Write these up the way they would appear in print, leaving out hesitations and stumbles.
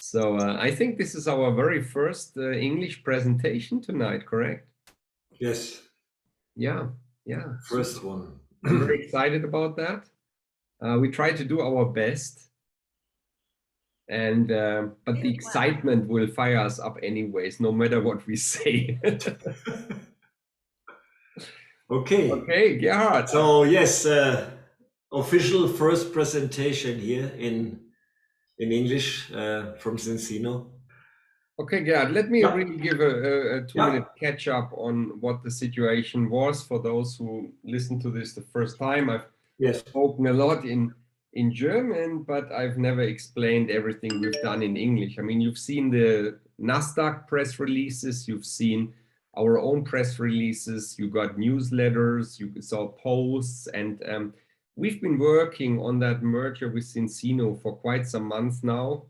So I think this is our very first English presentation tonight, correct? Yes. Yeah. First Super. one. I'm very excited about that. We try to do our best, and but the excitement will fire us up anyways, no matter what we say. Okay. Okay, Gerhard. So yes, official first presentation here in English from ZINZINO. Okay, Gerhard, let me Yeah. really give a 2-minute Yeah. catch up on what the situation was for those who listen to this the first time. I've spoken a lot in German, but I've never explained everything we've done in English. I mean, you've seen the Nasdaq press releases, you've seen our own press releases, you got newsletters, you saw posts, and we've been working on that merger with ZINZINO for quite some months now,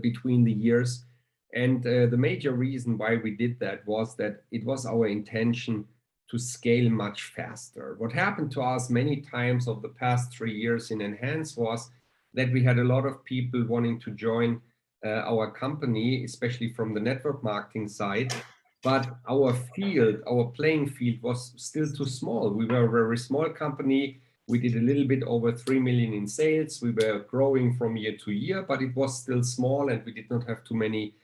between the years. And the major reason why we did that was that it was our intention to scale much faster. What happened to us many times over the past 3 years in Enhance was that we had a lot of people wanting to join our company, especially from the network marketing side. But our field, our playing field was still too small. We were a very small company. We did a little bit over 3 million in sales. We were growing from year to year, but it was still small and we did not have too many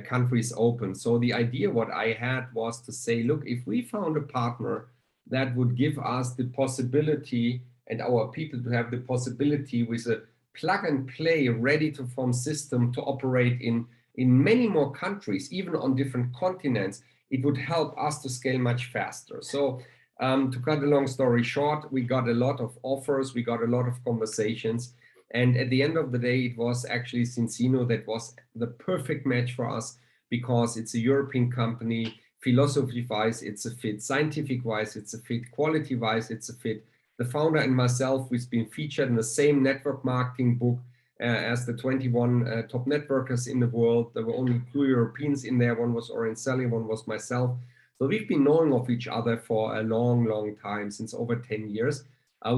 countries open. So the idea what I had was to say, look, if we found a partner that would give us the possibility and our people to have the possibility with a plug and play ready to form system to operate in many more countries, even on different continents, it would help us to scale much faster. So to cut a long story short, we got a lot of offers, we got a lot of conversations, and at the end of the day, it was actually ZINZINO that was the perfect match for us because it's a European company. Philosophy-wise, it's a fit. Scientific-wise, it's a fit. Quality-wise, it's a fit. The founder and myself, we've been featured in the same network marketing book as the 21 top networkers in the world. There were only 2 Europeans in there. One was Oren Sally, one was myself. So we've been knowing of each other for a long, long time, since over 10 years.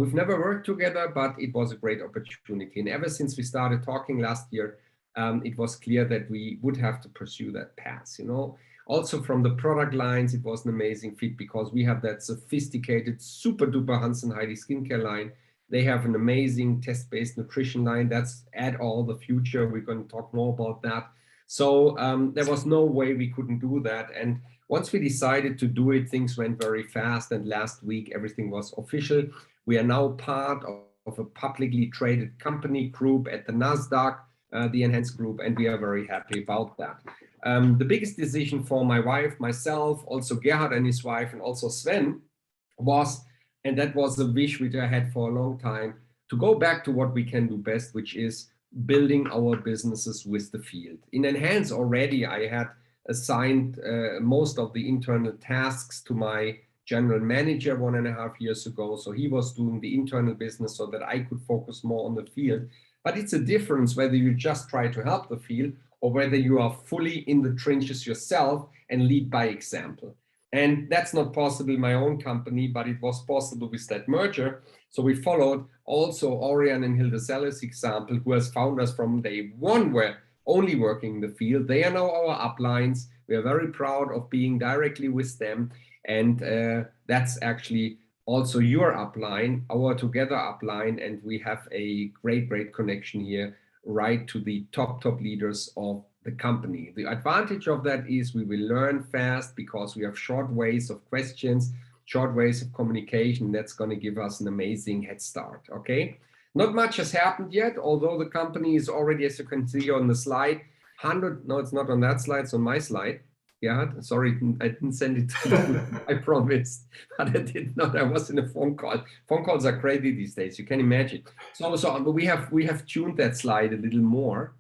We've never worked together, but it was a great opportunity. And ever since we started talking last year, it was clear that we would have to pursue that path, you know. Also from the product lines, it was an amazing fit because we have that sophisticated, super duper Hansen Heidi skincare line. They have an amazing test-based nutrition line. That's at all the future. We're going to talk more about that. So there was no way we couldn't do that. And once we decided to do it, things went very fast. And last week, everything was official. We are now part of a publicly traded company group at the Nasdaq, the Enhance Group, and we are very happy about that. The biggest decision for my wife, myself, also Gerhard and his wife, and also Sven was, and that was a wish which I had for a long time, to go back to what we can do best, which is building our businesses with the field. In Enhance already, I had assigned most of the internal tasks to my general manager 1.5 years ago. So he was doing the internal business so that I could focus more on the field. But it's a difference whether you just try to help the field or whether you are fully in the trenches yourself and lead by example. And that's not possible in my own company, but it was possible with that merger. So we followed also Orion and Hilde Seller's example, who as founders from day one were only working in the field. They are now our uplines. We are very proud of being directly with them. And that's actually also your upline, our together upline. And we have a great, great connection here, right to the top leaders of the company. The advantage of that is we will learn fast because we have short ways of questions, short ways of communication. That's going to give us an amazing head start. Okay. Not much has happened yet, although the company is already, as you can see on the slide, 100, no, it's not on that slide, it's on my slide. Yeah, sorry, I didn't send it to you, I promised, but I did not. I was in a phone call. Phone calls are crazy these days, you can imagine. So we have tuned that slide a little more.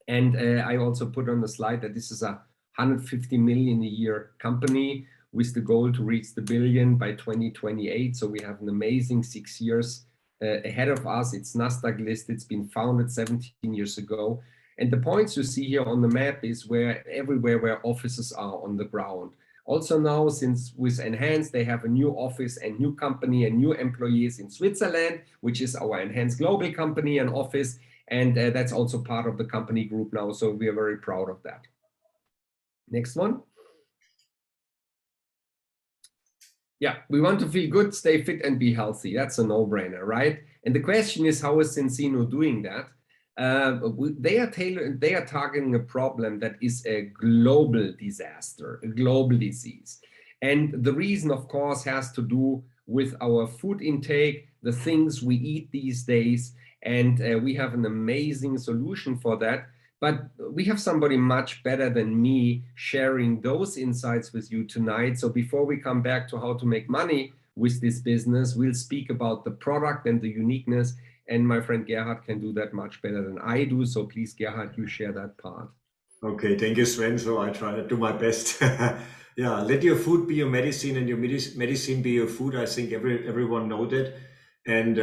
And I also put on the slide that this is a 150 million a year company with the goal to reach the billion by 2028. So we have an amazing 6 years ahead of us. It's Nasdaq listed. It's been founded 17 years ago. And the points you see here on the map is where everywhere where offices are on the ground. Also now, since with Enhance, they have a new office and new company and new employees in Switzerland, which is our Enhance Global company and office. And that's also part of the company group now. So we are very proud of that. Next one. Yeah, we want to feel good, stay fit, and be healthy. That's a no-brainer, right? And the question is, how is ZINZINO doing that? They are targeting a problem that is a global disaster, a global disease. And the reason, of course, has to do with our food intake, the things we eat these days, and we have an amazing solution for that. But we have somebody much better than me sharing those insights with you tonight. So before we come back to how to make money with this business, we'll speak about the product and the uniqueness. And my friend Gerhard can do that much better than I do. So please, Gerhard, you share that part. Okay, thank you, Sven. So I try to do my best. Yeah, let your food be your medicine and your medicine be your food. I think everyone know that. And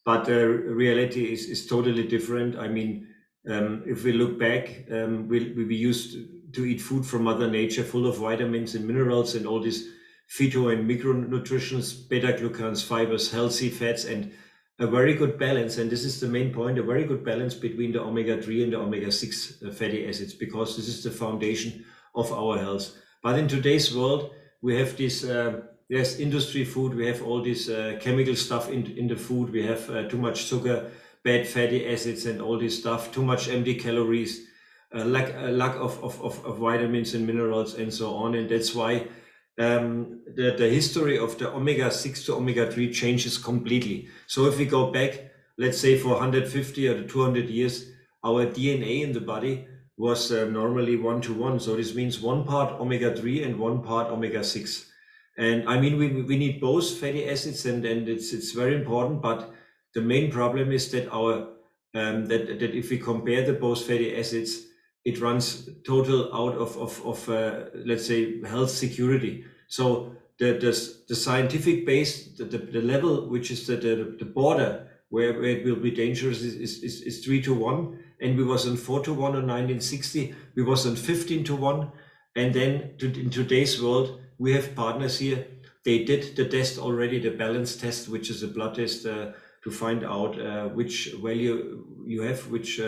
but reality is totally different. I mean, if we look back, we used to eat food from Mother Nature, full of vitamins and minerals and all these phyto and micronutrients, beta-glucans, fibers, healthy fats, and a very good balance. And this is the main point, a very good balance between the omega-3 and the omega-6 fatty acids, because this is the foundation of our health. But in today's world, we have this yes, industry food, we have all this chemical stuff in the food, we have too much sugar, bad fatty acids and all this stuff, too much empty calories, lack of vitamins and minerals and so on. And that's why the history of the omega-6 to omega-3 changes completely. So if we go back, let's say for 150 or 200 years, our DNA in the body was normally 1:1. So this means one part omega-3 and one part omega-6. And I mean, we need both fatty acids, and it's very important. But the main problem is that our that if we compare the both fatty acids, it runs total out of let's say health security. So the scientific base, the level which is the border where it will be dangerous is 3:1, and we was on 4:1 in 1960. We was on 15:1, and then in today's world we have partners here. They did the test already, the balance test, which is a blood test to find out which value you have, which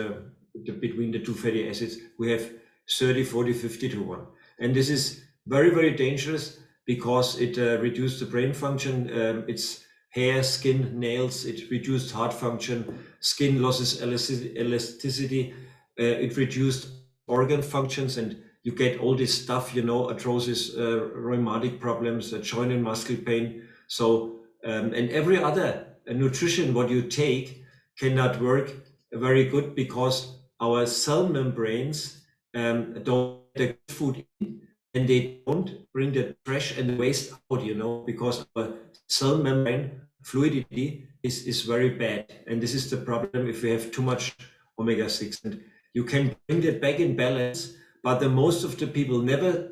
between the two fatty acids. We have 30, 40, 50:1, and this is very, very dangerous because it reduced the brain function. It's hair, skin, nails. It reduced heart function. Skin losses elasticity. It reduced organ functions, and you get all this stuff, you know, arthrosis, rheumatic problems, joint and muscle pain. So and every other nutrition what you take cannot work very good because our cell membranes don't get the food in, and they don't bring the trash and the waste out, you know, because our cell membrane fluidity is very bad. And this is the problem if we have too much omega-6. And you can bring that back in balance, but the most of the people never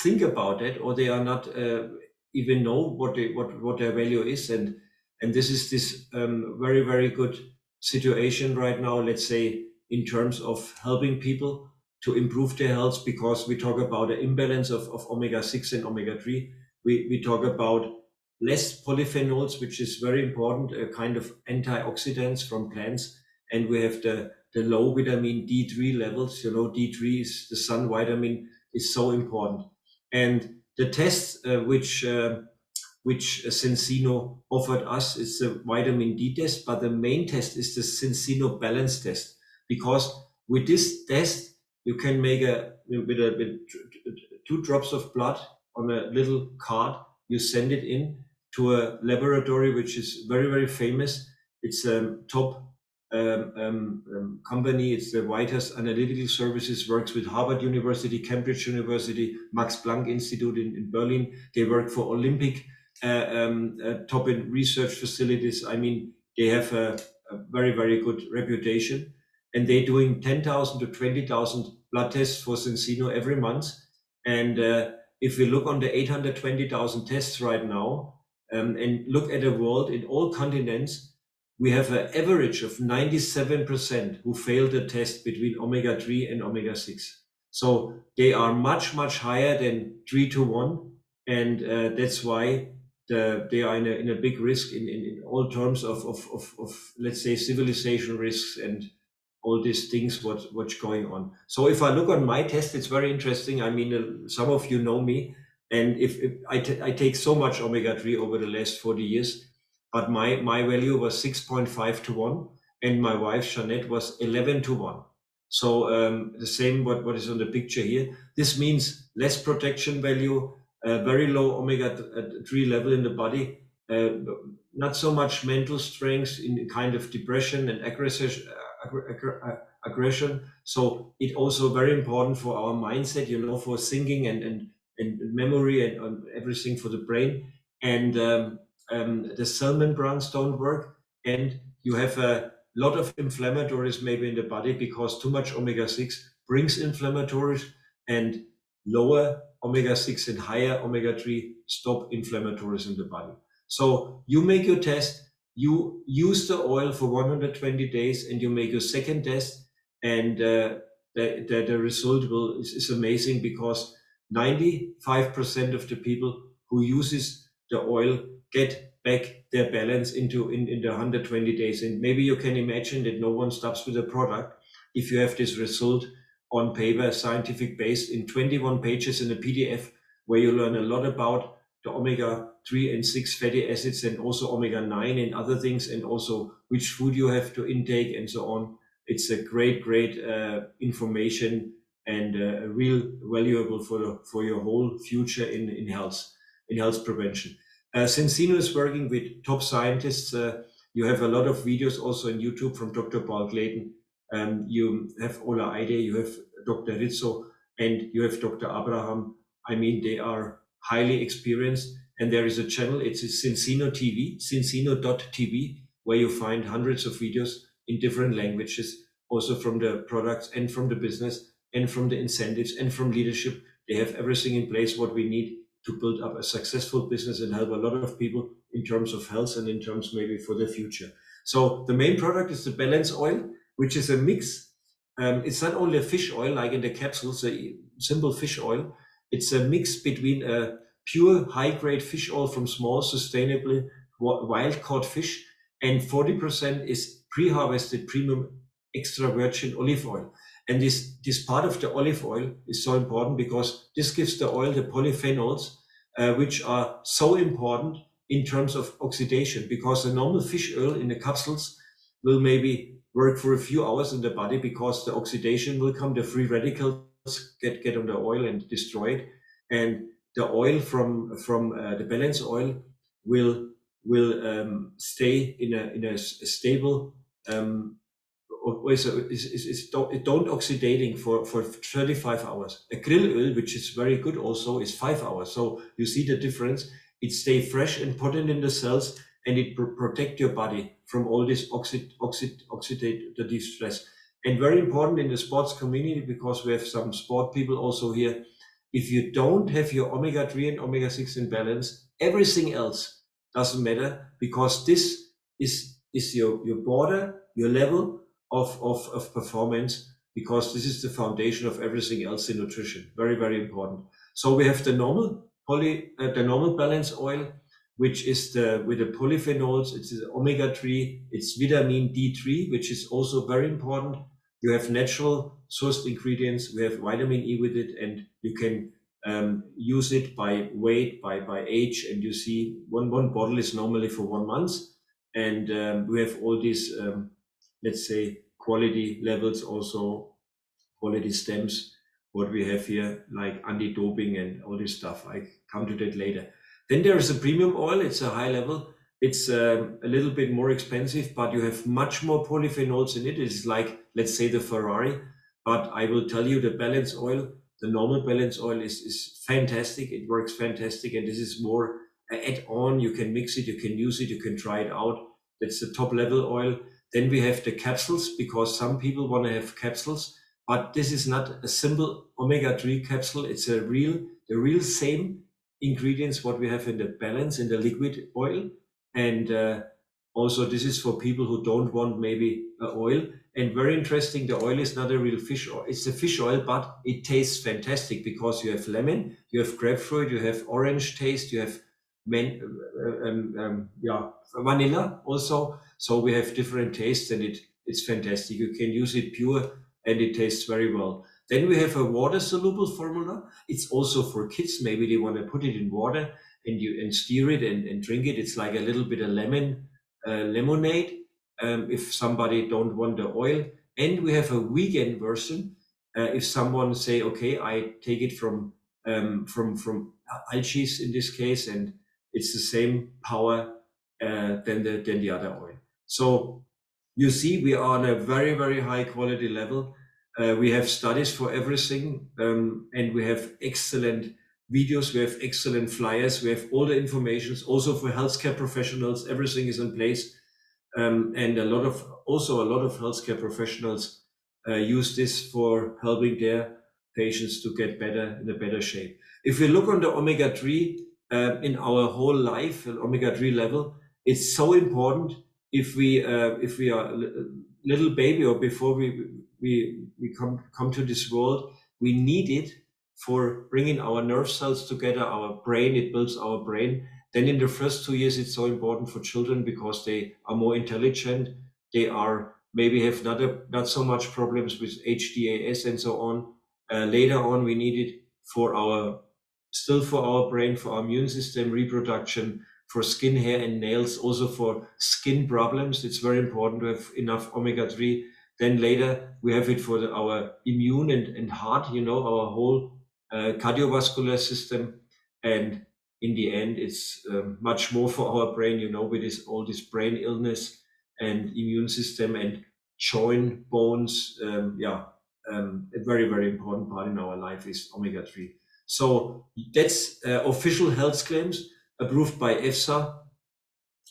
think about it, or they are not even know what their value is. And this is this very, very good situation right now, let's say, in terms of helping people to improve their health, because we talk about an imbalance of omega-6 and omega-3. We talk about less polyphenols, which is very important, a kind of antioxidants from plants. And we have the low vitamin D3 levels. You know, D3 is the sun vitamin, is so important. And the test which ZINZINO offered us is the vitamin D test, but the main test is the ZINZINO balance test, because with this test you can make with 2 drops of blood on a little card. You send it in to a laboratory which is very, very famous. It's a top company. It's the White House Analytical Services, works with Harvard University, Cambridge University, Max Planck Institute in Berlin. They work for Olympic top in research facilities. I mean, they have a very, very good reputation, and they're doing 10,000 to 20,000 blood tests for ZINZINO every month. And if we look on the 820,000 tests right now, and look at the world in all continents, we have an average of 97% who fail the test between omega-3 and omega-6. So they are much, much higher than 3:1. And that's why they are in a big risk in all terms of let's say civilization risks and all these things what's going on. So if I look on my test, it's very interesting. I mean, some of you know me, and if I take so much omega-3 over the last 40 years, but my value was 6.5 to 1, and my wife Jeanette was 11 to 1. So the same what is on the picture here. This means less protection value, very low omega-3 level in the body, not so much mental strength in kind of depression and aggression. So it also very important for our mindset, you know, for thinking and memory and everything for the brain. And the cell membranes don't work, and you have a lot of inflammatories maybe in the body because too much omega-6 brings inflammatories, and lower omega-6 and higher omega-3 stop inflammatories in the body. So you make your test, you use the oil for 120 days, and you make your second test, and the result is amazing, because 95% of the people who uses the oil get back their balance in the 120 days. And maybe you can imagine that no one stops with a product if you have this result on paper, scientific based, in 21 pages in a PDF, where you learn a lot about the omega-3 and 6 fatty acids, and also omega-9 and other things, and also which food you have to intake and so on. It's a great information, and real valuable for your whole future in health prevention. ZINZINO is working with top scientists. You have a lot of videos also on YouTube from Dr. Paul Clayton. You have Ola Eide, you have Dr. Rizzo, and you have Dr. Abraham. I mean, they are highly experienced, and there is a channel, it's ZINZINO TV, ZINZINO.tv, where you find hundreds of videos in different languages, also from the products and from the business and from the incentives and from leadership. They have everything in place what we need to build up a successful business and help a lot of people in terms of health and in terms maybe for the future. So the main product is the balance oil, which is a mix. It's not only a fish oil like in the capsules, a simple fish oil. It's a mix between a pure high-grade fish oil from small, sustainably wild-caught fish, and 40% is pre-harvested premium extra virgin olive oil. And this part of the olive oil is so important because this gives the oil the polyphenols, which are so important in terms of oxidation, because the normal fish oil in the capsules will maybe work for a few hours in the body because the oxidation will come, the free radicals get on the oil and destroy it, and the oil from the balance oil will stay in a stable it don't oxidating for 35 hours. A krill oil, which is very good also, is 5 hours. So you see the difference. It stays fresh and potent in the cells, and it protect your body from all this oxidative stress. And very important in the sports community, because we have some sport people also here. If you don't have your omega-3 and omega-6 in balance, everything else doesn't matter, because this is your border, your level of performance, because this is the foundation of everything else in nutrition. Very, very important. So we have the normal balance oil, which is with the polyphenols. It's the omega-3, it's vitamin D3, which is also very important. You have natural sourced ingredients. We have vitamin E with it, and you can use it by weight, by age, and you see one bottle is normally for 1 month, and we have all these let's say quality levels, also quality stems, what we have here, like anti-doping and all this stuff. I come to that later. Then there is a premium oil. It's a high level. It's a little bit more expensive, but you have much more polyphenols in it. It's like, let's say, the Ferrari. But I will tell you, the balance oil, the normal balance oil is fantastic. It works fantastic. And this is more add-on. You can mix it, you can use it, you can try it out. That's the top level oil. Then we have the capsules, because some people want to have capsules, but this is not a simple omega-3 capsule. It's the real same ingredients what we have in the balance, in the liquid oil. And also this is for people who don't want maybe oil. And very interesting, the oil is not a real fish oil. It's a fish oil, but it tastes fantastic, because you have lemon, you have grapefruit, you have orange taste, you have vanilla also. So we have different tastes, and it's fantastic. You can use it pure and it tastes very well. Then we have a water soluble formula. It's also for kids. Maybe they want to put it in water and stir it and drink it. It's like a little bit of lemonade. If somebody don't want the oil. And we have a vegan version. If someone say, okay, I take it from algae in this case, and it's the same power than the other oil. So you see, we are on a very, very high quality level. We have studies for everything, and we have excellent videos, we have excellent flyers, we have all the information, also for healthcare professionals, everything is in place. And a lot of healthcare professionals use this for helping their patients to get better, in a better shape. If we look on the omega-3 in our whole life, an omega-3 level, it's so important. If we are a little baby, or before we come to this world, we need it for bringing our nerve cells together, our brain. It builds our brain. Then in the first 2 years, it's so important for children because they are more intelligent. They are maybe have not so much problems with HDAS and so on. Later on, we need it for our brain, for our immune system, reproduction, for skin, hair, and nails, also for skin problems. It's very important to have enough omega-3. Then later we have it for our immune and heart, our whole cardiovascular system. And in the end, it's much more for our brain, with all this brain illness and immune system and joint, bones. A very, very important part in our life is omega-3. So that's official health claims approved by EFSA.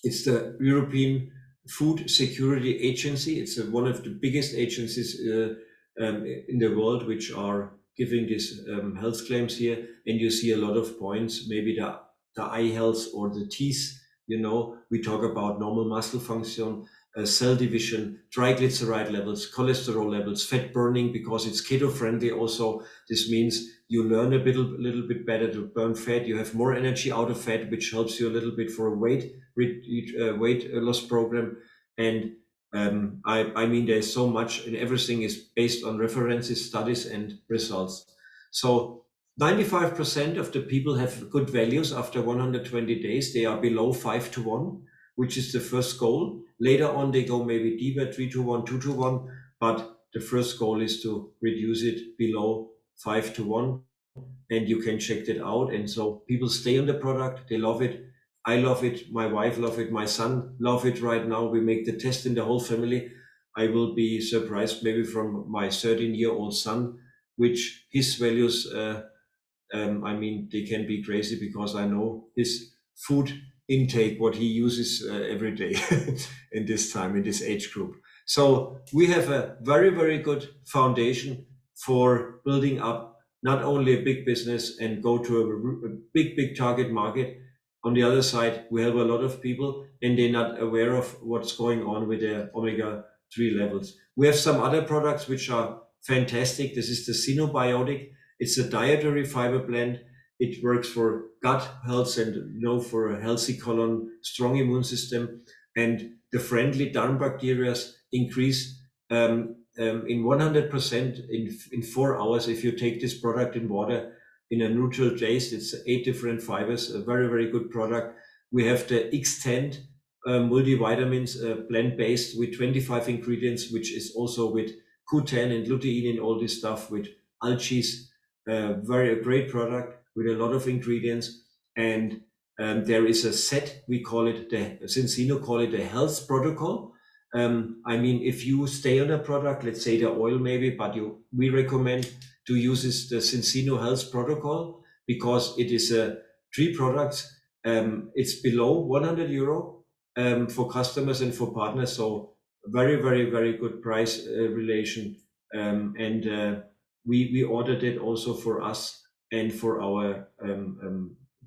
It's the European Food Security Agency. It's one of the biggest agencies in the world which are giving these health claims here. And you see a lot of points, maybe the eye health or the teeth. We talk about normal muscle function, cell division, triglyceride levels, cholesterol levels, fat burning, because it's keto friendly also. This means you learn a little bit better to burn fat. You have more energy out of fat, which helps you a little bit for a weight loss program. And I mean, there's so much, and everything is based on references, studies, and results. So 95% of the people have good values after 120 days. They are below 5:1, which is the first goal. Later on, they go maybe deeper, 3:1, 2:1, but the first goal is to reduce it below 5:1, and you can check that out. And so people stay on the product, they love it. I love it, my wife love it, my son love it right now. We make the test in the whole family. I will be surprised maybe from my 13-year-old son, which his values, I mean, they can be crazy because I know his food intake, what he uses every day in this time, in this age group. So we have a very, very good foundation for building up not only a big business and go to a big target market. On the other side, we have a lot of people and they're not aware of what's going on with their omega-3 levels. We have some other products which are fantastic. This is the Xenobiotic. It's a dietary fiber blend. It works for gut health and for a healthy colon, strong immune system, and the friendly darm bacteria increase in 100% in 4 hours if you take this product in water in a neutral taste. It's 8 different fibers, a very, very good product. We have the X10 multivitamins blend based with 25 ingredients, which is also with Q10 and lutein and all this stuff with algae. Very great product with a lot of ingredients. And there is a set, we call it, the ZINZINO call it the health protocol. I mean, if you stay on a product, let's say the oil maybe, but we recommend to use the ZINZINO health protocol because it is 3 products. It's below 100 euro for customers and for partners. So very, very, very good price relation. We ordered it also for us and for our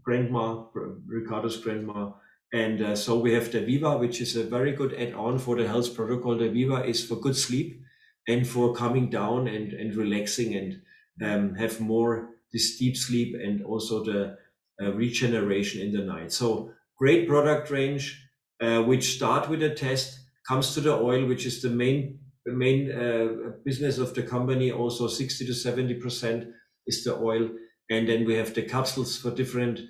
grandma, Ricardo's grandma. And so we have the Viva, which is a very good add-on for the health protocol. The Viva is for good sleep and for coming down and relaxing and have more this deep sleep and also the regeneration in the night. So great product range, which start with a test, comes to the oil, which is the main business of the company. Also 60 to 70% is the oil. And then we have the capsules for different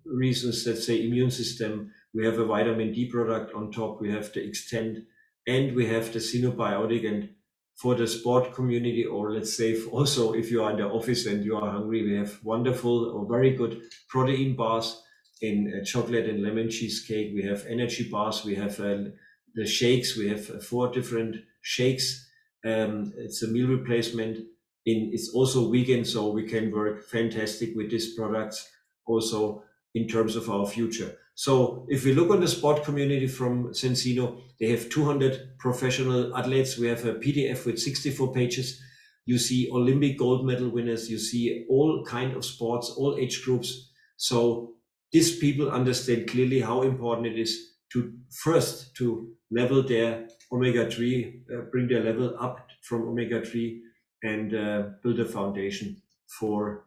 reasons, let's say immune system. We have a vitamin D product on top. We have the Extend, and we have the Xenobiotic. And for the sport community, or let's say also if you are in the office and you are hungry, we have wonderful or very good protein bars in chocolate and lemon cheesecake. We have energy bars. We have the shakes. We have 4 different shakes. It's a meal replacement. It's also vegan, so we can work fantastic with these products also in terms of our future. So if we look on the sport community from ZINZINO, they have 200 professional athletes. We have a PDF with 64 pages. You see Olympic gold medal winners. You see all kind of sports, all age groups. So these people understand clearly how important it is to first to level their omega-3, bring their level up from omega-3 and build a foundation for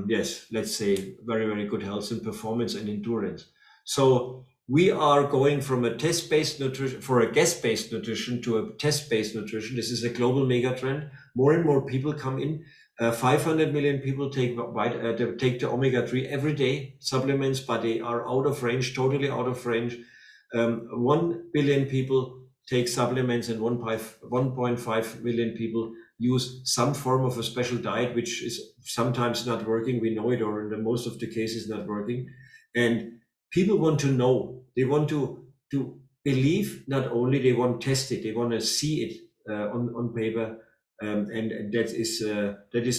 yes, let's say very, very good health and performance and endurance. So we are going from a test-based nutrition, for a guest-based nutrition to a test-based nutrition. This is a global mega trend. More and more people come in. 500 million people take the omega-3 every day supplements, but they are out of range, totally out of range. 1 billion people take supplements, and 1.5 million people use some form of a special diet, which is sometimes not working. We know it, or in the most of the cases not working. And people want to know, they want to believe, not only they want to test it, they want to see it on paper. And that is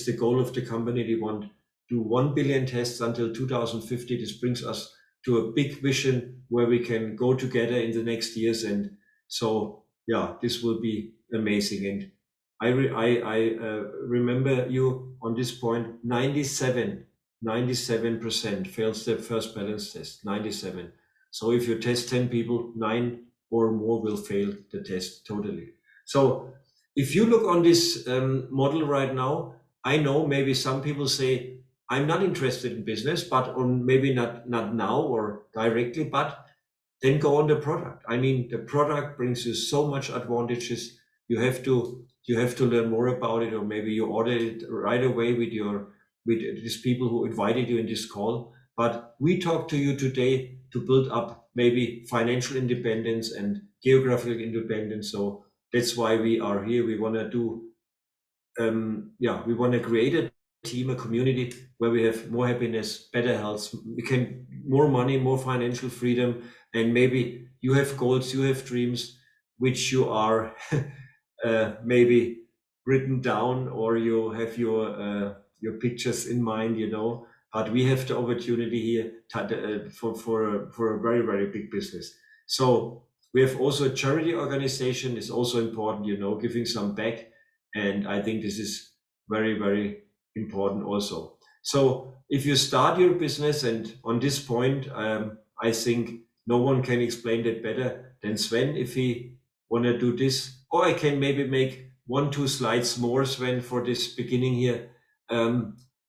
the goal of the company. They want to do 1 billion tests until 2050. This brings us to a big vision where we can go together in the next years. And so, yeah, this will be amazing. And I remember you on this point, 97% fails the first balance test, 97. So if you test 10 people, 9 or more will fail the test totally. So if you look on this model right now, I know maybe some people say, I'm not interested in business, but on maybe not now or directly, but then go on the product. I mean, the product brings you so much advantages. You have to learn more about it, or maybe you order it right away with these people who invited you in this call. But we talk to you today to build up maybe financial independence and geographical independence. So that's why we are here. We want to do, we want to create a team, a community where we have more happiness, better health, we can more money, more financial freedom, and maybe you have goals, you have dreams, which you are maybe written down, or you have your pictures in mind, you know. But we have the opportunity here for a very, very big business. So we have also a charity organization is also important, you know, giving some back. And I think this is very, very important also. So if you start your business, and on this point, I think no one can explain that better than Sven if he want to do this. Or I can maybe make 1-2 slides more, Sven, for this beginning here.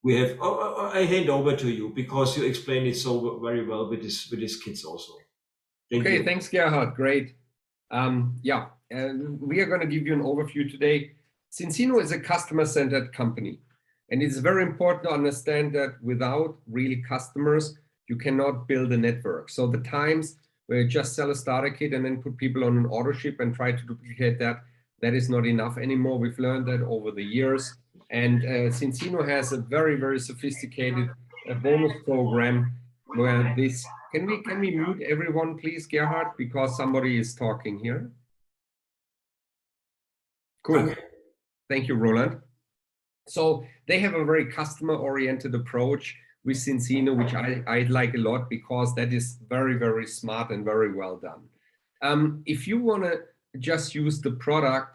We have, I hand over to you because you explained it so very well with these kids also. Thank you. Thanks, Gerhard. Great. We are going to give you an overview today. ZINZINO is a customer-centered company, and it's very important to understand that without really customers, you cannot build a network. So the times where you just sell a starter kit and then put people on an Autoship and try to duplicate that, that is not enough anymore. We've learned that over the years. And ZINZINO has a very, very sophisticated bonus program where this, can we mute everyone, please, Gerhard, because somebody is talking here. Cool. Thank you, Roland. So they have a very customer-oriented approach with ZINZINO, which I like a lot because that is very, very smart and very well done. If you want to just use the product,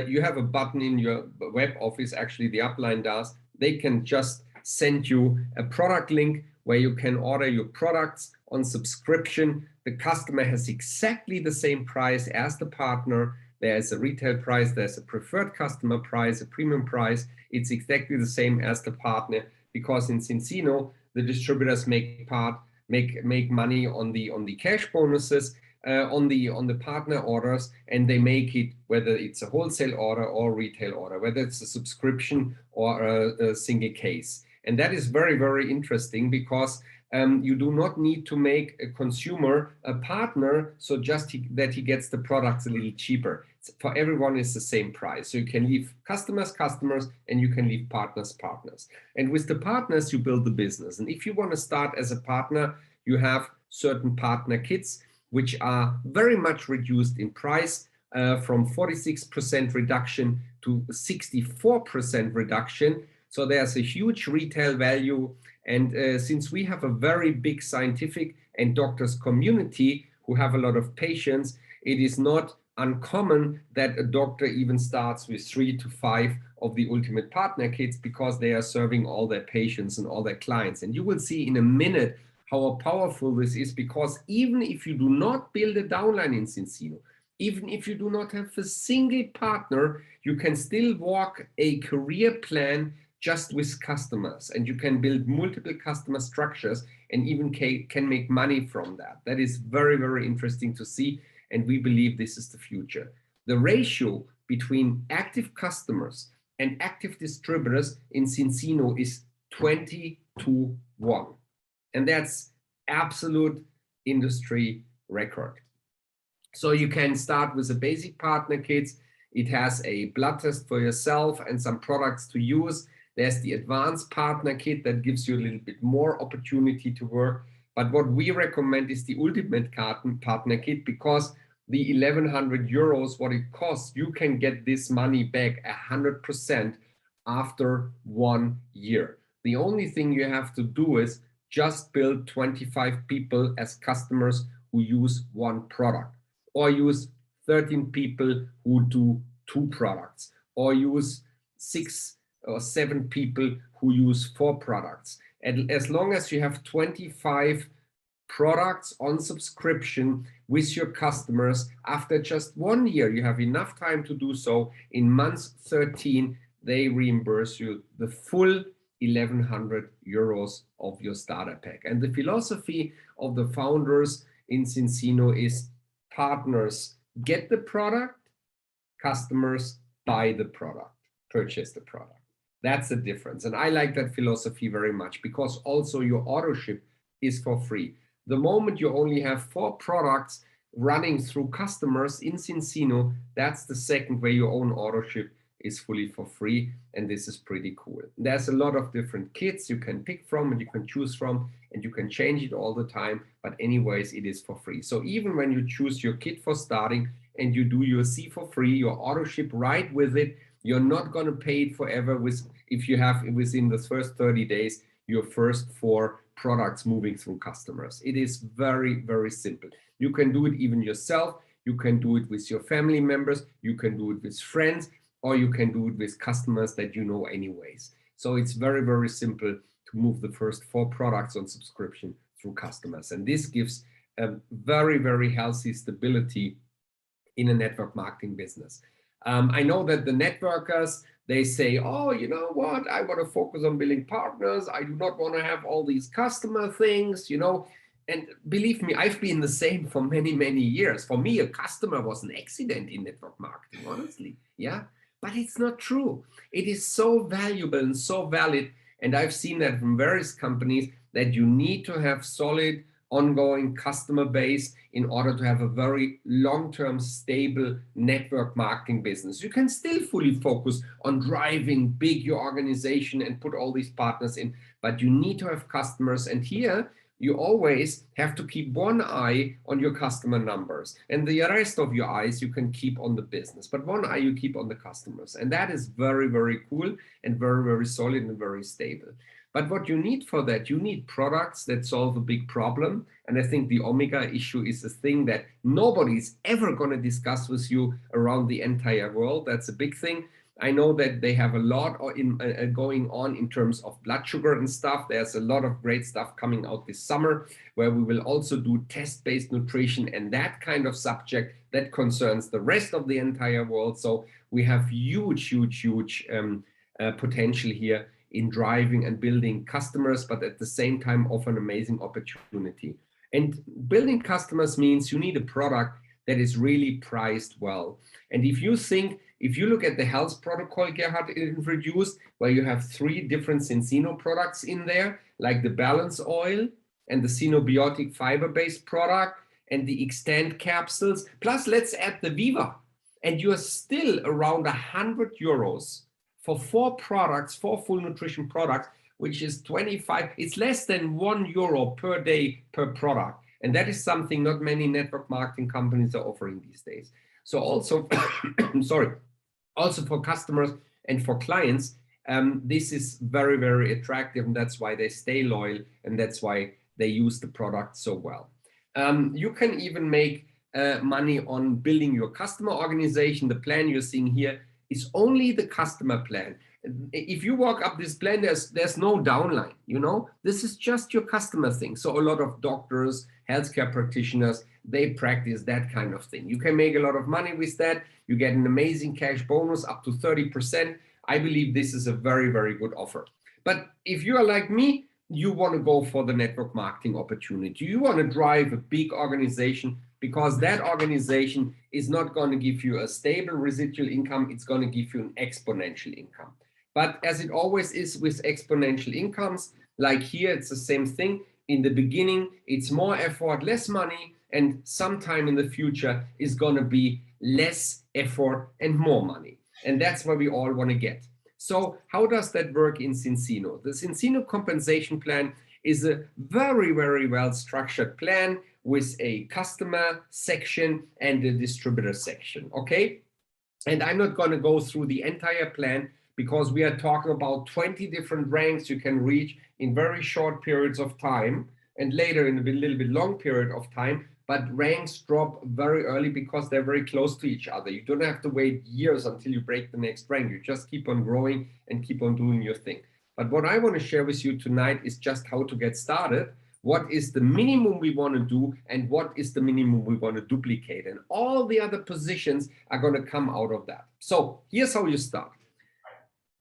you have a button in your web office, actually the upline does. They can just send you a product link where you can order your products on subscription. The customer has exactly the same price as the partner. There's a retail price, there's a preferred customer price, a premium price. It's exactly the same as the partner because in ZINZINO, the distributors make money on the cash bonuses, on the partner orders, and they make it whether it's a wholesale order or retail order, whether it's a subscription or a single case. And that is very, very interesting, because you do not need to make a consumer a partner so just that he gets the products a little cheaper. For everyone, it's the same price. So you can leave customers, and you can leave partners. And with the partners, you build the business. And if you want to start as a partner, you have certain partner kits, which are very much reduced in price, from 46% reduction to 64% reduction. So there's a huge retail value. And since we have a very big scientific and doctors community who have a lot of patients, it is not uncommon that a doctor even starts with 3 to 5 of the ultimate partner kits, because they are serving all their patients and all their clients. And you will see in a minute how powerful this is, because even if you do not build a downline in ZINZINO, even if you do not have a single partner, you can still walk a career plan just with customers, and you can build multiple customer structures and even can make money from that. That is very, very interesting to see, and we believe this is the future. The ratio between active customers and active distributors in ZINZINO is 20-1, and that's absolute industry record. So you can start with a basic partner kit. It has a blood test for yourself and some products to use. There's the advanced partner kit that gives you a little bit more opportunity to work. But what we recommend is the ultimate partner kit, because the 1,100 euros, what it costs, you can get this money back 100% after 1 year. The only thing you have to do is just build 25 people as customers who use one product, or use 13 people who do 2 products, or use 6 or 7 people who use 4 products. And as long as you have 25 products on subscription with your customers, after just 1 year, you have enough time to do so. In month 13, they reimburse you the full 1,100 euros of your starter pack. And the philosophy of the founders in ZINZINO is: partners get the product, customers buy the product, purchase the product. That's the difference. And I like that philosophy very much, because also your Autoship is for free. The moment you only have 4 products running through customers in ZINZINO, that's the second way your own Autoship is fully for free. And this is pretty cool. There's a lot of different kits you can pick from and you can choose from, and you can change it all the time. But anyways, it is for free. So even when you choose your kit for starting and you do your C for free, your Autoship right with it, you're not going to pay it forever if you have within the first 30 days your first 4 products moving through customers. It is very, very simple. You can do it even yourself. You can do it with your family members. You can do it with friends, or you can do it with customers that you know anyways. So it's very, very simple to move the first 4 products on subscription through customers. And this gives a very, very healthy stability in a network marketing business. I know that the networkers, they say, oh, you know what, I want to focus on building partners. I do not want to have all these customer things, you know. And believe me, I've been the same for many, many years. For me, a customer was an accident in network marketing, honestly. Yeah, but it's not true. It is so valuable and so valid. And I've seen that from various companies, that you need to have solid, ongoing customer base in order to have a very long-term stable network marketing business. You can still fully focus on driving big your organization and put all these partners in, but you need to have customers. And here you always have to keep one eye on your customer numbers, and the rest of your eyes you can keep on the business, but one eye you keep on the customers. And that is very, very cool and very, very solid and very stable. But what you need for that, you need products that solve a big problem. And I think the Omega issue is a thing that nobody's ever going to discuss with you around the entire world. That's a big thing. I know that they have a lot going on in terms of blood sugar and stuff. There's a lot of great stuff coming out this summer, where we will also do test-based nutrition and that kind of subject that concerns the rest of the entire world. So we have huge, huge, huge potential here in driving and building customers, but at the same time offer an amazing opportunity. And building customers means you need a product that is really priced well. And if you look at the health protocol Gerhard introduced, where you have 3 different ZINZINO products in there, like the balance oil and the Xenobiotic fiber-based product and the extend capsules, plus let's add the Viva, and you are still around 100 euros for 4 products, 4 full nutrition products, which is 25, it's less than €1 per day per product. And that is something not many network marketing companies are offering these days. So also, also for customers and for clients, this is very, very attractive, and that's why they stay loyal, and that's why they use the product so well. You can even make money on building your customer organization. The plan you're seeing here is only the customer plan. If you walk up this plan, there's no downline, you know, this is just your customer thing. So a lot of doctors, healthcare practitioners, they practice that kind of thing. You can make a lot of money with that. You get an amazing cash bonus up to 30%. I believe this is a very, very good offer. But if you are like me, you want to go for the network marketing opportunity. You want to drive a big organization, because that organization is not going to give you a stable residual income. It's going to give you an exponential income. But as it always is with exponential incomes, like here, it's the same thing. In the beginning, it's more effort, less money, and sometime in the future is going to be less effort and more money. And that's where we all want to get. So how does that work in ZINZINO? The ZINZINO compensation plan is a very, very well structured plan with a customer section and a distributor section, okay? And I'm not going to go through the entire plan, because we are talking about 20 different ranks you can reach in very short periods of time, and later in a little bit long period of time. But ranks drop very early because they're very close to each other. You don't have to wait years until you break the next rank. You just keep on growing and keep on doing your thing. But what I want to share with you tonight is just how to get started. What is the minimum we want to do, and what is the minimum we want to duplicate? And all the other positions are going to come out of that. So here's how you start.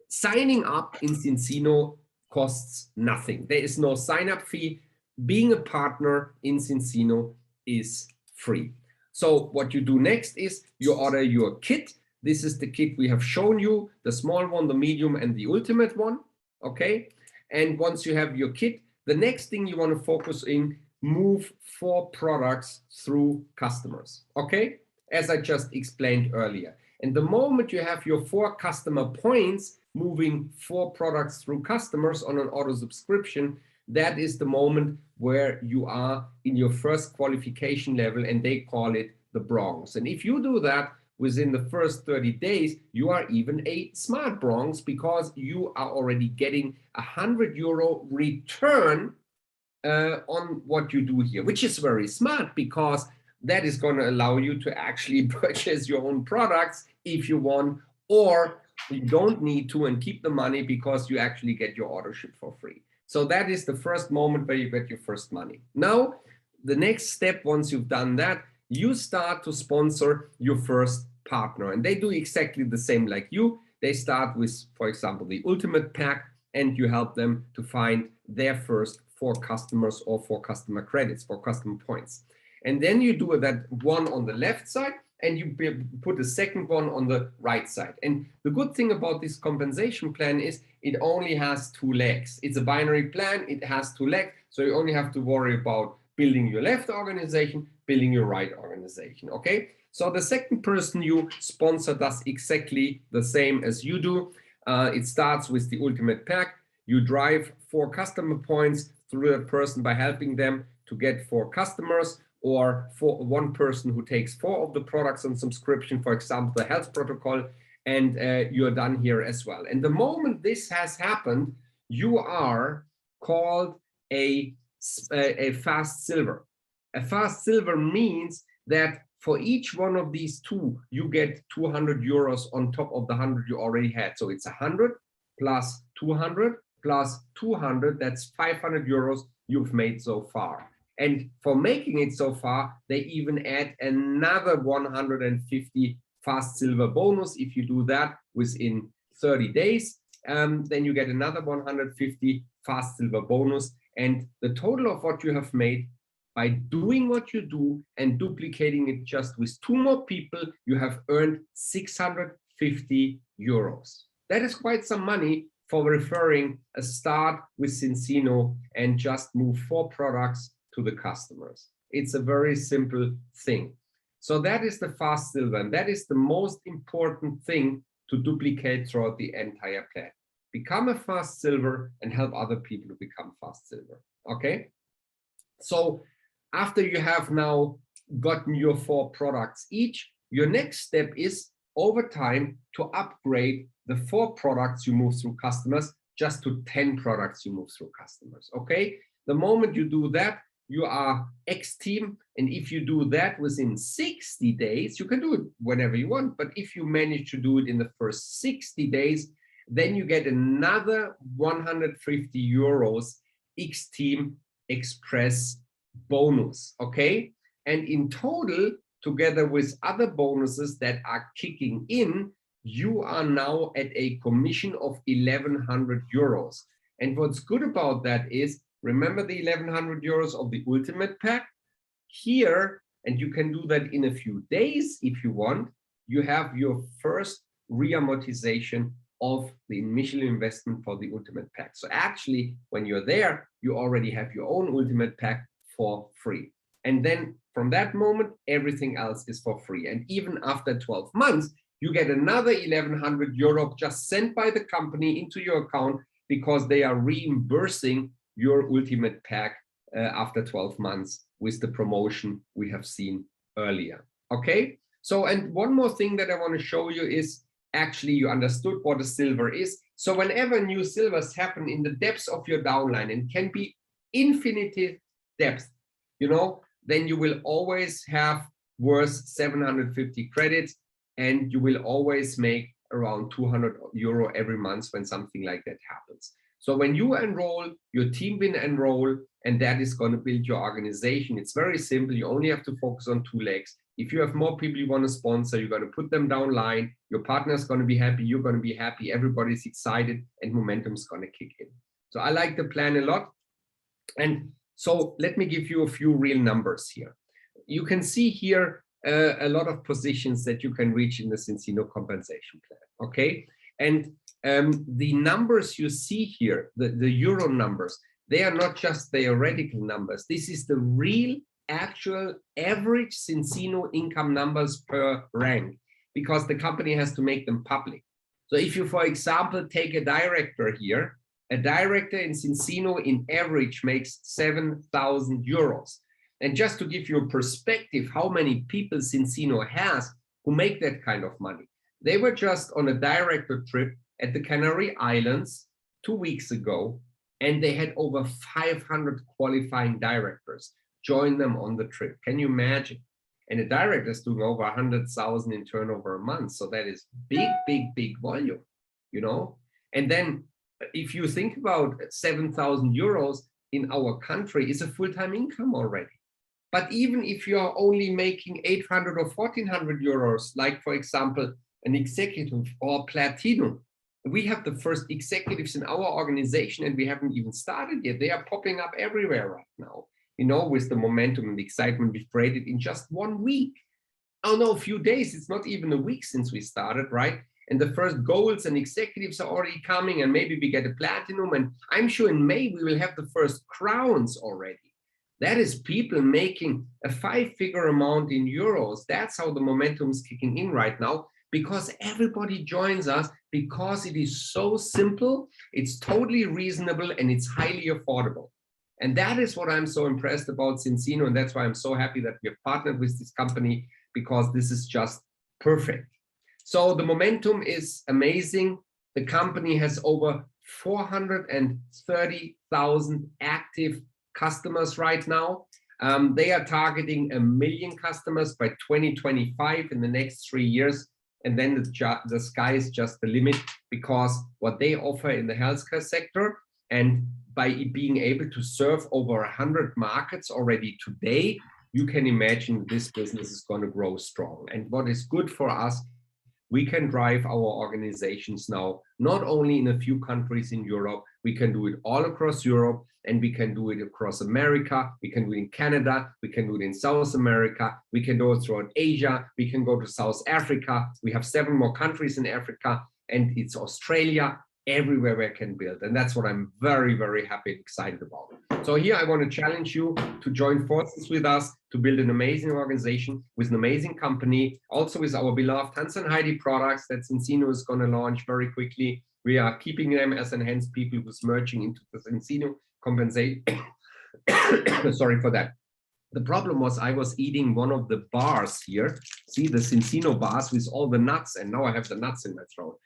Signing up in ZINZINO costs nothing. There is no sign-up fee. Being a partner in ZINZINO is free. So what you do next is you order your kit. This is the kit we have shown you, the small one, the medium, and the ultimate one, okay? And once you have your kit, the next thing you want to focus in, move 4 products through customers, okay? As I just explained earlier. And the moment you have your 4 customer points, moving 4 products through customers on an auto subscription, that is the moment where you are in your first qualification level, and they call it the bronze. And if you do that within the first 30 days, you are even a smart bronze, because you are already getting €100 return on what you do here, which is very smart, because that is going to allow you to actually purchase your own products if you want, or you don't need to and keep the money because you actually get your Autoship for free. So that is the first moment where you get your first money. Now, the next step, once you've done that, you start to sponsor your first partner. And they do exactly the same like you. They start with, for example, the ultimate pack, and you help them to find their first 4 customers or 4 customer credits, 4 customer points. And then you do that one on the left side, and you put a second one on the right side. And the good thing about this compensation plan is it only has 2 legs. It's a binary plan, it has 2 legs, so you only have to worry about building your left organization, building your right organization, okay? So the second person you sponsor does exactly the same as you do. It starts with the ultimate pack. You drive 4 customer points through that person by helping them to get 4 customers, or for 1 person who takes 4 of the products on subscription, for example, the health protocol, and you're done here as well. And the moment this has happened, you are called a fast silver. A fast silver means that for each one of these 2, you get €200 on top of the 100 you already had. So it's 100 plus 200 plus 200, that's €500 you've made so far. And for making it so far, they even add another 150 fast silver bonus if you do that within 30 days. then you get another 150 fast silver bonus. And the total of what you have made by doing what you do and duplicating it just with 2 more people, you have earned 650 euros. That is quite some money for referring a start with ZINZINO and just move 4 products to the customers. It's a very simple thing. So that is the fast silver, and that is the most important thing to duplicate throughout the entire plan. Become a fast silver and help other people to become fast silver. Okay? So after you have now gotten your 4 products each, your next step is over time to upgrade the 4 products you move through customers just to 10 products you move through customers. Okay? The moment you do that, you are X team, and if you do that within 60 days, you can do it whenever you want, but if you manage to do it in the first 60 days, then you get another 150 euros X team express bonus, okay? And in total, together with other bonuses that are kicking in, you are now at a commission of 1,100 euros. And what's good about that is, remember the 1,100 euros of the ultimate pack? Here, and you can do that in a few days if you want, you have your first re-amortization of the initial investment for the ultimate pack. So actually, when you're there, you already have your own ultimate pack for free. And then from that moment, everything else is for free. And even after 12 months, you get another 1,100 euro just sent by the company into your account because they are reimbursing your ultimate pack after 12 months with the promotion we have seen earlier. Okay, so and one more thing that I want to show you is actually you understood what a silver is. So whenever new silvers happen in the depths of your downline, and can be infinite depth, you know, then you will always have worth 750 credits, and you will always make around 200 euro every month when something like that happens. So when you enroll, your team will enroll, and that is going to build your organization. It's very simple. You only have to focus on 2 legs. If you have more people you want to sponsor, you're going to put them down line. Your partner is going to be happy. You're going to be happy. Everybody's excited, and momentum is going to kick in. So I like the plan a lot. And so let me give you a few real numbers here. You can see here a lot of positions that you can reach in the ZINZINO compensation plan. Okay. And the numbers you see here, the euro numbers, they are not just theoretical numbers. This is the real, actual, average ZINZINO income numbers per rank, because the company has to make them public. So if you, for example, take a director here, a director in ZINZINO in average makes 7,000 euros. And just to give you a perspective, how many people ZINZINO has who make that kind of money. They were just on a director trip at the Canary Islands 2 weeks ago, and they had over 500 qualifying directors join them on the trip. Can you imagine? And a director is doing over 100,000 in turnover a month. So that is big, big, big volume, you know? And then if you think about 7,000 euros in our country is a full-time income already. But even if you are only making 800 or 1,400 euros, like for example, an executive or platinum, we have the first executives in our organization and we haven't even started yet. They are popping up everywhere right now, you know, with the momentum and the excitement we've created in just 1 week. Oh no, a few days, it's not even a week since we started, right? And the first goals and executives are already coming, and maybe we get a platinum, and I'm sure in May we will have the first crowns already. That is people making a 5-figure amount in euros. That's how the momentum is kicking in right now, because everybody joins us, because it is so simple, it's totally reasonable, and it's highly affordable. And that is what I'm so impressed about ZINZINO, and that's why I'm so happy that we have partnered with this company, because this is just perfect. So the momentum is amazing. The company has over 430,000 active customers right now. They are targeting 1 million customers by 2025 in the next 3 years. And then the sky is just the limit, because what they offer in the healthcare sector, and by being able to serve over 100 markets already today, you can imagine this business is going to grow strong. And what is good for us, we can drive our organizations now, not only in a few countries in Europe, we can do it all across Europe, and we can do it across America, we can do it in Canada, we can do it in South America, we can do it throughout Asia, we can go to South Africa, we have 7 more countries in Africa, and it's Australia, everywhere we can build. And that's what I'm very, very happy and excited about. So here I want to challenge you to join forces with us to build an amazing organization with an amazing company, also with our beloved Hans and Heidi products that ZINZINO is going to launch very quickly. We are keeping them as enhanced people who's merging into the ZINZINO compensate. Sorry for that. The problem was I was eating one of the bars here. See the ZINZINO bars with all the nuts, and now I have the nuts in my throat.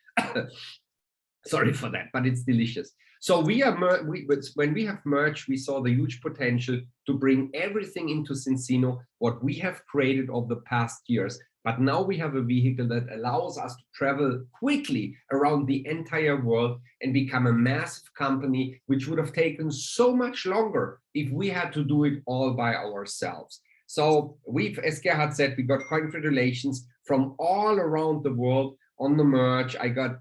Sorry for that, but it's delicious. So when we have merged, we saw the huge potential to bring everything into ZINZINO, what we have created over the past years. But now we have a vehicle that allows us to travel quickly around the entire world and become a massive company, which would have taken so much longer if we had to do it all by ourselves. So as Gerhard said, we got congratulations from all around the world on the merge. I got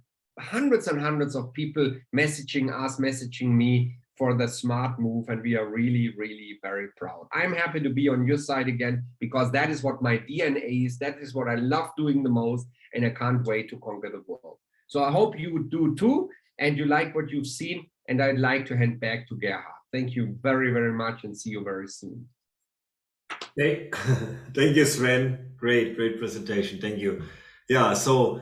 hundreds and hundreds of people messaging us, messaging me for the smart move, and we are really, really very proud. I'm happy to be on your side again, because that is what my DNA is, that is what I love doing the most, and I can't wait to conquer the world. So I hope you would do too, and you like what you've seen, and I'd like to hand back to Gerhard. Thank you very, very much, and see you very soon. Hey, thank you, Sven. Great presentation. Thank you. Yeah, so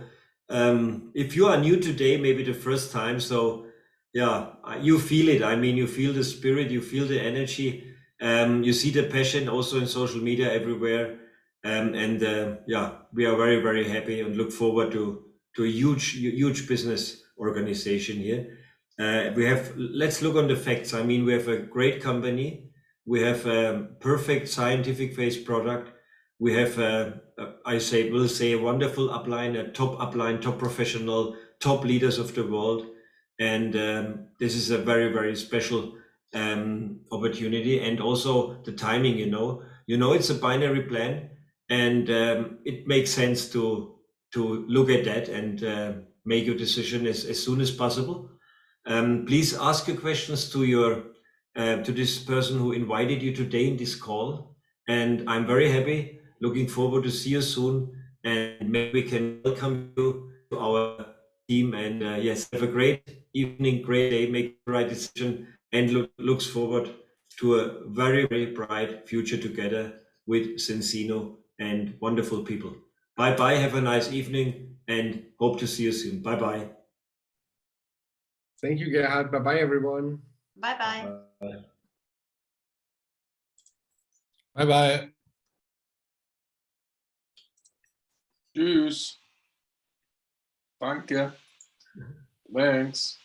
if you are new today, maybe the first time, so yeah, you feel it. I mean, you feel the spirit, you feel the energy, you see the passion also in social media everywhere. Yeah, we are very, very happy and look forward to a huge business organization here. Let's look on the facts. I mean, we have a great company. We have a perfect scientific-based product. We have we'll say a wonderful upline, a top upline, top professional, top leaders of the world. And this is a very, very special opportunity. And also the timing, it's a binary plan, and it makes sense to look at that and make your decision as soon as possible. Please ask your questions to this person who invited you today in this call. And I'm very happy, looking forward to see you soon, and maybe we can welcome you to our team. And yes, have a great evening, great day, make the right decision, and looks forward to a very, very bright future together with ZINZINO and wonderful people. Bye-bye, have a nice evening, and hope to see you soon. Bye-bye. Thank you, Gerhard. Bye-bye, everyone. Bye-bye. Bye-bye. Tschüss. Danke. Thanks.